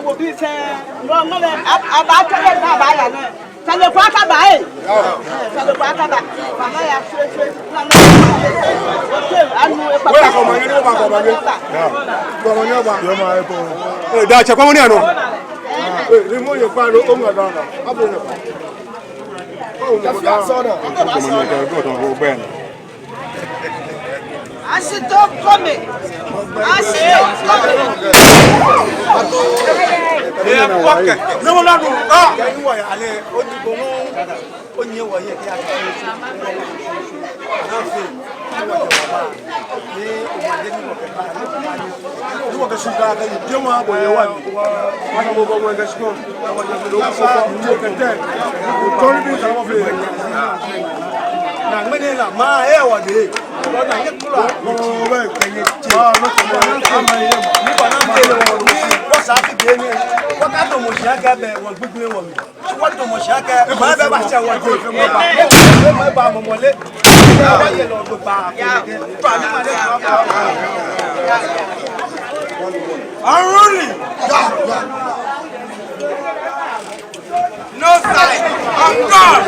will be saying, no, no, about to buy it. Tell the quacker buy it. Tell the quacker buy it. I should don't come in. I should don't come in. No, no, no. No sign. I'm gone.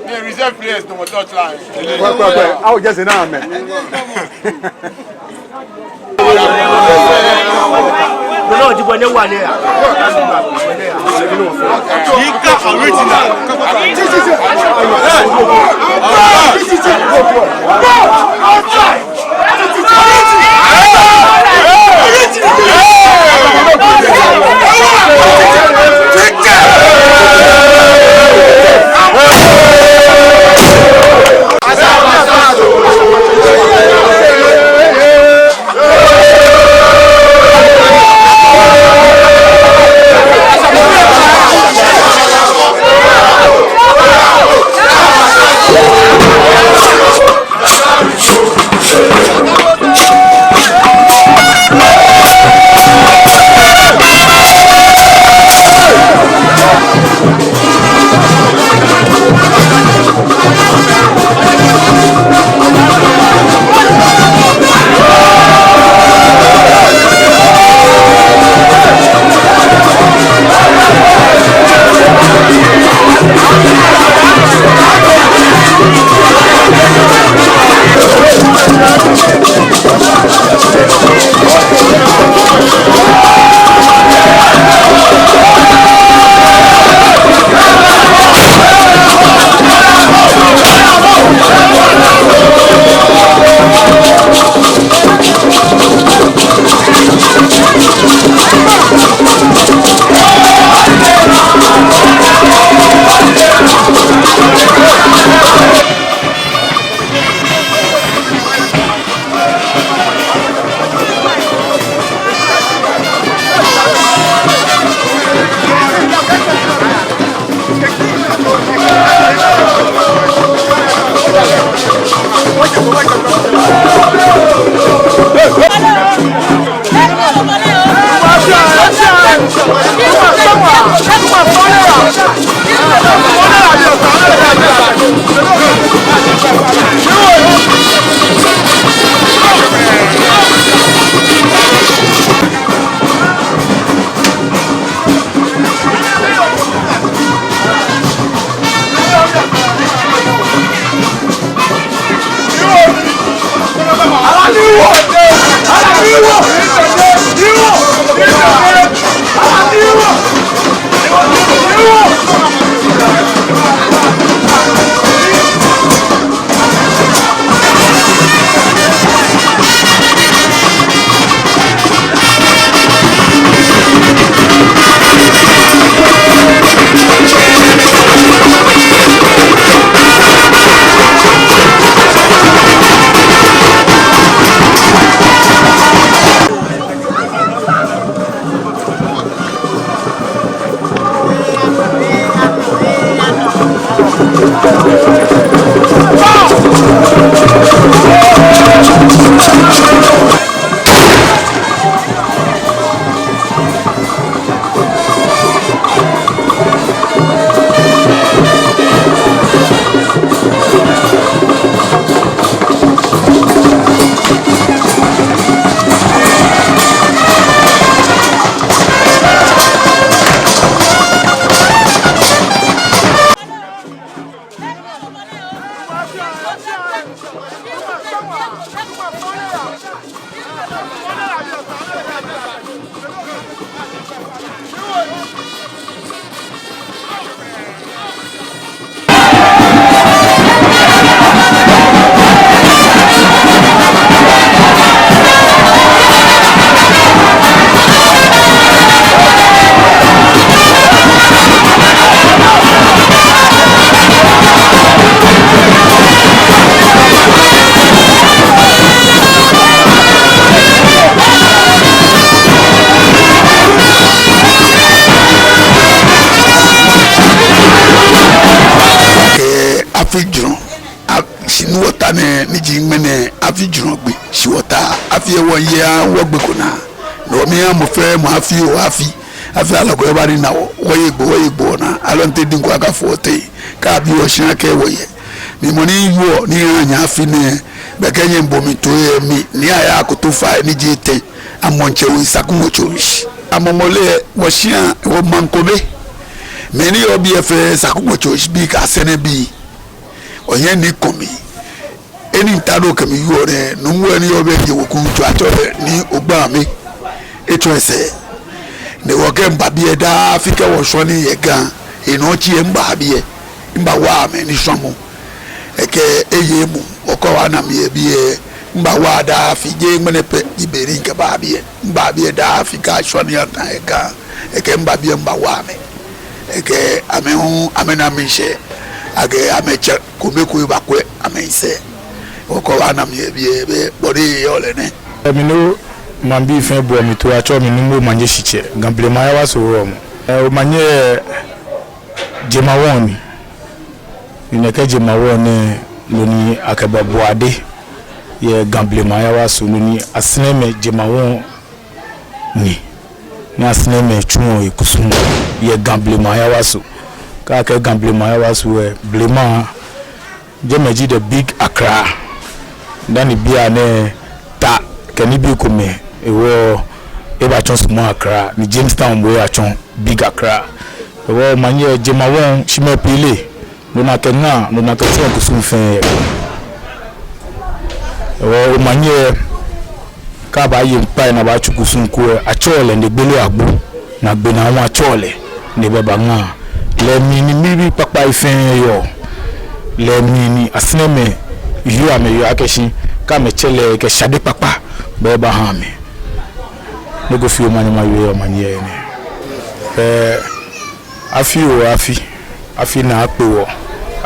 The reserve players no touch line. I was just an arm, man. No, you want to one here. afi junogbe shiwota afi ewo ye wo gbe kona no mi amofre mo afi o afi alago e bari na wo yegbo na alonte din ko aka fote ka bi o shan ke wo ye mi mo ni yo ni anya afi ne be kenye mbomi to mi ni aya akoto fa ni jete amonche wo isakumo choish Amamoley wo shan wo mankobe many OBF sakumo choish bi ka sene bi oye Nii Commey eni tado kemi yore nunwe ni obeje woku to atore ni ogba mi eto ese ne woke mbabie da afika wo so ni yegan eno chi mbabie mba wa me ni somo eke eye mu oko wa na mi ebie mba wa da afije ngmenepe iberi nke mbabie da afika so ni atan eka eke mbabie mba wa me eke amehu amena mishe age ameche komeku ibakwe amense oko wana miebie be body yole ne emino mambi fe bo mi to acho mi numo manje shiche gamble ma Ayawaso wo mo o manye jemawon mi neke jemawon ne loni akababu ade ye gamble ma Ayawaso loni asineme jemawon ni asineme chumo ikusumo ye gamble ma Ayawaso ka ke gamble ma Ayawaso we blema jemeji the big Accra dani bia ne ta keni bi kome ewo eba chon small Accra ni Jamestown boy achon big Accra ewo manye jemawon shime pele lona kenna lona keso kusun fe ewo manye ka ba yi mpa na ba chukusun ko achole ne gbelo agbo na gbe na won achole ne baba nga le mini mibi papa ife yo le mini asineme yu ame yu akeshi ka me chele ke shade papa beba ha me no go feel mani ma yu manye ne afi na apewo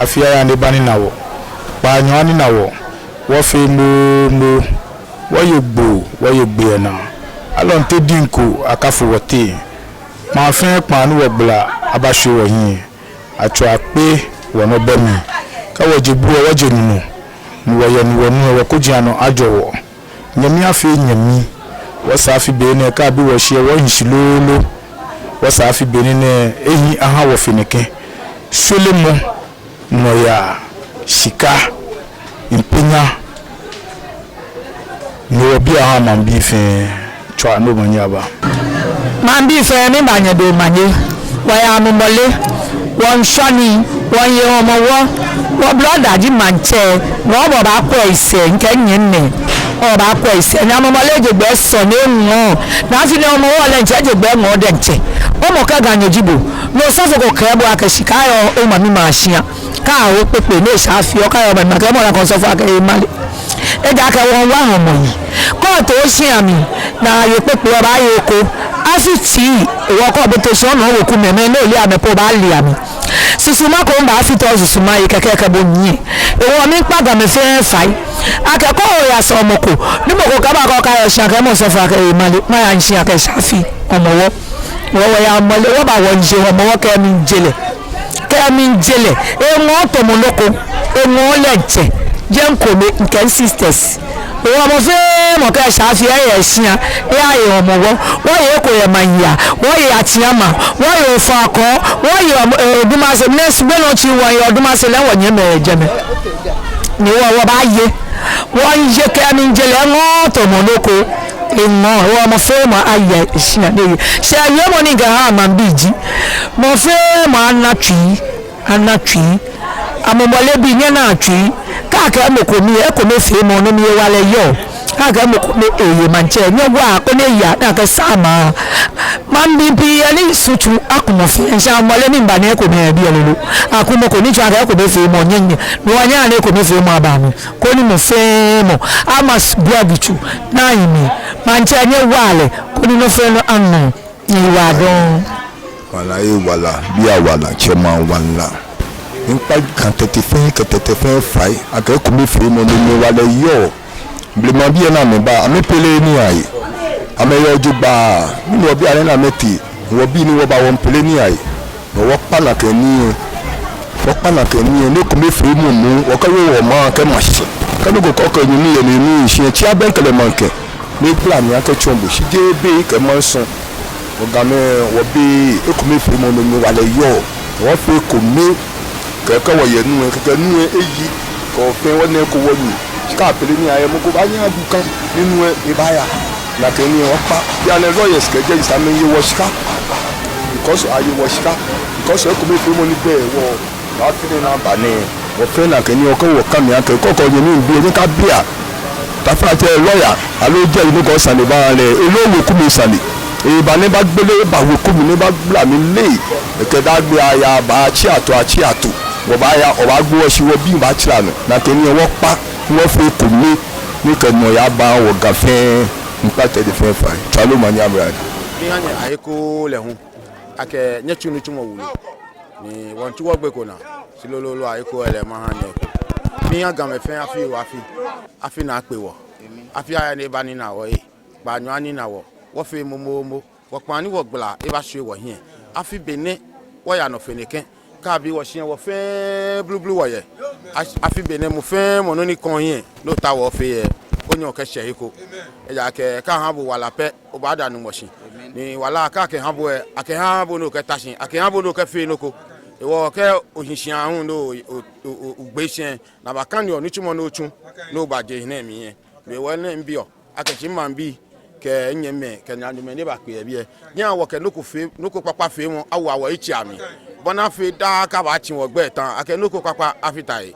afi aya ne bani na wo pa nyo ani na wo fe mo wo yegbo na alon te dinku akafu wote ma fe pa nu wo bla abasho wo yin acho ape wo no be mi ka wo jebu wo jenunu ni wo ye ni wo nu wo kojiano ajowo nyami afi nyami wo safi be ne ka bi wo hie wo hinshilolo wo safi be ne ehi aha wo finike solemo no ya shika impenya ni obi aha mambi fe twa no manyaba mambi fe ni banye do manye wa ya Amamoley won shani won ye Homowo wo brother ji Mantse wo bo ba ko ise nke nyenne o ba ko ise ni Amamoley je gbe so ni nwo na fi ni Homowo le nche je gbe ngo de nche o mo ka ganyo jibo no so so ko krebo akashika yo o ma mi ma shia ka wo pepe le sha fi o ka yo ma ka mo la kon so fa ka e male e da ka won wa homo yi ko to shia mi na yo pepe o ba yo ko afiti wo ko be to so no wo ku meme no ile amepo ba li ami susuma ko mba afito susuma yi keke bo nyi e wo mi paga me fe fai akeko o ya so moko ni moko ka ba ko ka yo sha ka mo so fa ka e male ma ya nshi aka shafi Homowo wo ya Amamoley wo ba wo nje Homowo ke mi njele e mo to mo loko e mo leje je nkobe nke sisters wo mo fe mo ka shafi e sia e aye Homowo wo ye ko ye manya wo ye atiama wo ye fa ko wo ye odumase next be no chi wo ye odumase le wo nye me jeme ni wo ba ye wo nje ke mi njele mo to mo loko imo wo mo fe mo aye sia ne se aye mo ni ga ha ma biji mo fe mo anatwi Amamoley bi nye na atwi ka ka mo ko mi e ko me fe mo no mi wale yo ka ka mo ko me eye Mantse nye wa ko ne ya na ka sama mambi bi ani sutu akumo fe nsa Amamoley ni mba ne ko me bi ololo akumo ko ni twa ka ko me fe mo nyenye no anya ne ko me fe mo aba mi ko ni mo fe mo amas biabichu na yimi Mantse nye wale ko ni no fe no anu ni wa don wala bi awala chema wala npa kan tete fe fai aka ko mi fe mo ni wala yo blema bi na me ba amepele ni ayi ameyo jugba ni obi are na meti wo bi ni wo ba won pele ni ayi wo pana ke ni ni ko mi fe mo mu wo ka wo ma ke mashi kanugo koko nyini ye ni shi chia ben kele manke me plan ya ke chombo shi je be ke manson o game wo bi ekumi fi mo no wale yo wo fi ko mi ke ka wo ye nu ke nu eyi ko fe won ko woni ka pele ni aye mo ko ba nya dukan ninu e baya na ke ni opa ya le lawyers ke je sa me ye wo shika because aye wo shika because ekumi fi mo ni be wo na fi na ba ni wo fe na ke ni o ko wo kam ya ke koko ye ni bi ni ka bia ta fa te lawyer alo je ni ko sale ba le elo wo ku mi sale e ba ne ba gbele ba wo ku mi ne ba bla mi le e ke da gbe aya ba chi ato wo ba ya o ba gbo si wo bi ba chira na ke ni wo pa wo fe ku mi ni ke no ya ba wo ga fe npa te de fe fa chalo mani amrad ni anya ayeko le hu ake nyechunu chumo wulu ni won ti wo gbe ko na silololo ayeko ele ma hanye mi aga me fe afi na pe wo afi aya ni ba ni na wo e ba nyu ani na wo fe momo wo pa ni wo gbla e ba hwe wo hie afi bene wo ya no feneken ka bi wo hie wo fe blue wo ye afi bene mo fe mo no ni kon hie no ta wo fe ye onyo ke hye ko e ja ke ka ha bo wala pe o ba da nu mo hie ni wala ka ke ha bo e ake ha bo no ke tashin ake ha bo no ke fe no ko ewo ke ohinhia hu no ugbehien na bakani onu chumo no chu no baje na mi yen me wo na mbio akachi man bi ke nyeme ke nyandu me ne ba pe bie nya wo ke no ko papa fe mo awo echi ami bona fe da ka ba chi wo gbe tan ake no ko papa afitai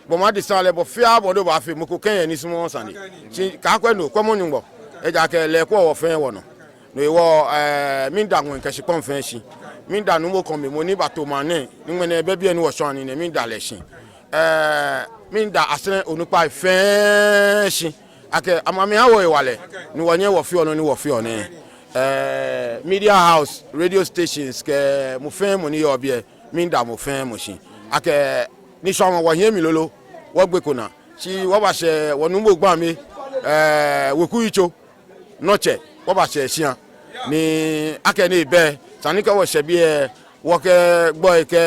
bo ma de sale bo fe abo do ba fe mo ko ken ni sumo sani chi ka kwa no ko mo nyumbo e ja ke le ko wo fe wo no no ewo mi da ngun ke shi kon fe shi mi da nu mo kon me mo ni bato mane ni mene be bi eni wo so ani ne mi da le shin mi da asene onupa fe shi ake amami hawo iwale ni wonye wo fi ono ni wo fi ono media house radio stations ke mo fe mo ni yo bie mi da mo fe mo shi ake ni so won wo hie mi lolo wo gbe kona si wo ba se wonu mo gba mi weku icho noche wo ba se sian ni ake ni be sani ka wo se bi wo ke boy ke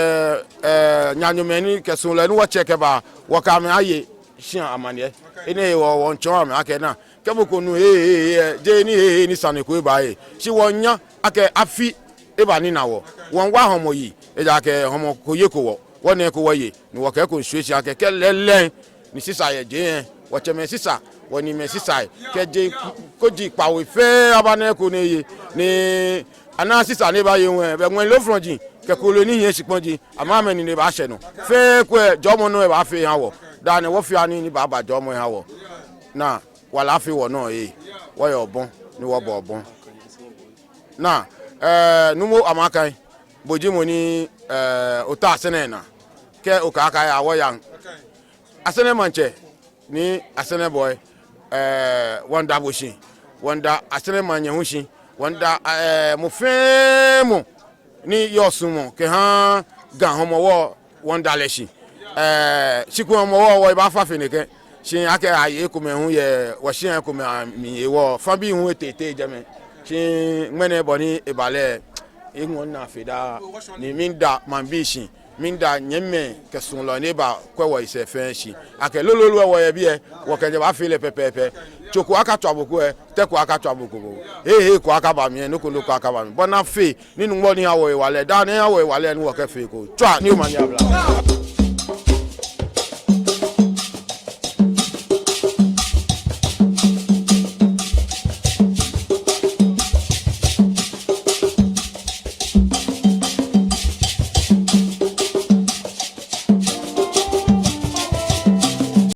nyanyumeni ke sun le ni wo cheke ba wo ka mi aye sian amane ene wo won chon am ake na ke mo ko nu je ni sani ko ba si won yan ake afi e ba ni na wo won wa homo yi e ja ke homo ko ye ko wo won e ko wo ye ni wo ke ko nsuesi ake ke lele ni sisa ye je wo che me sisa woni me sisa ke je ko ji pa we fe abane ko ne ye ni ana sisa ne ba ye won be won lo fronji ke ko lo ni yen siponji ama me ni ne ba se no fe ko jomo no e ba fe han wo da ne wo fi ani ni baba jomo han wo na wala fi wo no wo yo bon ni wo bo bon na numo amakai boji mo ni ota asene na ke o ka aka ya wo yan asene manche ni asene boy wanda boshi wanda asene manye hushi wanda mo femo ni yosumo ke ha gan homowo wanda leshi siku homowo wo ba fa feneke shin ake aye ko me hu ye wo shin ko me mi wo fa bi hu tete jame shin mene boni ibale inwon na feda ni minda mambishi minda nyemme ke sun lo ne ba kwewo ise fe shi ake lololo wo ye bi wo ke je ba file pepepe choku aka to aboku te ko aka to aboku ko aka ba mi no ko aka ba mi bona fe ninu mo ni awo iwale da ni awo iwale ni wo ke fe ko twa ni o ma ni abla